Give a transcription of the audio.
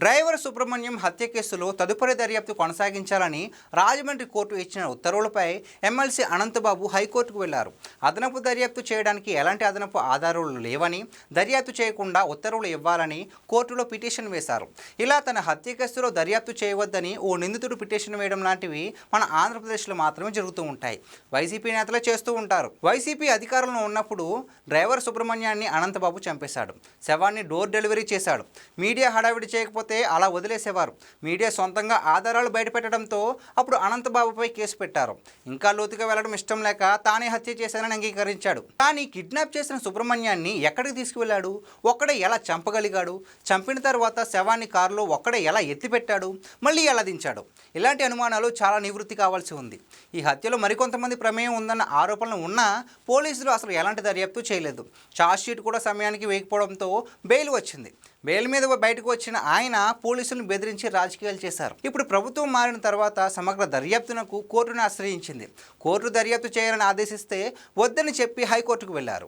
Driver Subrahmanyam హత్య కేసులో తదుపరి దర్యాప్తు కొనసాగించాలని రాజమండ్రి కోర్టు ఇచ్చిన ఉత్తర్వులపై ఎమ్మెల్సీ అనంతబాబు హైకోర్టుకు వెళ్లారు. అదనపు దర్యాప్తు చేయడానికి ఎలాంటి అదనపు ఆధారాలు లేవని, దర్యాప్తు చేయకుండా ఉత్తర్వులు ఇవ్వాలని కోర్టులో పిటిషన్ వేశారు. ఇలా తన హత్య కేసులో దర్యాప్తు చేయవద్దని ఓ నిందితుడు పిటిషన్ వేయడం లాంటివి మన ఆంధ్రప్రదేశ్లో మాత్రమే జరుగుతూ ఉంటాయి. వైసీపీ నేతలే చేస్తూ ఉంటారు. వైసీపీ అధికారంలో ఉన్నప్పుడు డ్రైవర్ సుబ్రహ్మణ్యాన్ని అనంతబాబు చంపేశాడు. శవాన్ని డోర్ డెలివరీ చేశాడు. మీడియా హడావిడి చేయకపోతే అలా వదిలేసేవారు. మీడియా సొంతంగా ఆధారాలు బయటపెట్టడంతో అప్పుడు అనంతబాబుపై కేసు పెట్టారు. ఇంకా లోతుగా వెళ్లడం ఇష్టం లేక తానే హత్య చేశానని అంగీకరించాడు. కానీ కిడ్నాప్ చేసిన సుబ్రహ్మణ్యాన్ని ఎక్కడికి తీసుకువెళ్లాడు, ఒక్కడే ఎలా చంపగలిగాడు, చంపిన తర్వాత శవాన్ని కారులో ఒక్కడే ఎలా ఎత్తిపెట్టాడు, మళ్ళీ ఎలా దించాడు, ఇలాంటి అనుమానాలు చాలా నివృత్తి కావాల్సి ఉంది. ఈ హత్యలో మరికొంతమంది ప్రమేయం ఉందన్న ఆరోపణలు ఉన్నా పోలీసులు అసలు ఎలాంటి దర్యాప్తు చేయలేదు. ఛార్జ్షీట్ కూడా సమయానికి వేయకపోవడంతో బెయిల్ వచ్చింది. బెయిల్ మీద బయటకు వచ్చిన ఆయన పోలీసులను బెదిరించి రాజకీయాలు చేశారు. ఇప్పుడు ప్రభుత్వం మారిన తర్వాత సమగ్ర దర్యాప్తునకు కోర్టును ఆశ్రయించింది. కోర్టు దర్యాప్తు చేయాలని ఆదేశిస్తే వద్దని చెప్పి హైకోర్టుకు వెళ్లారు.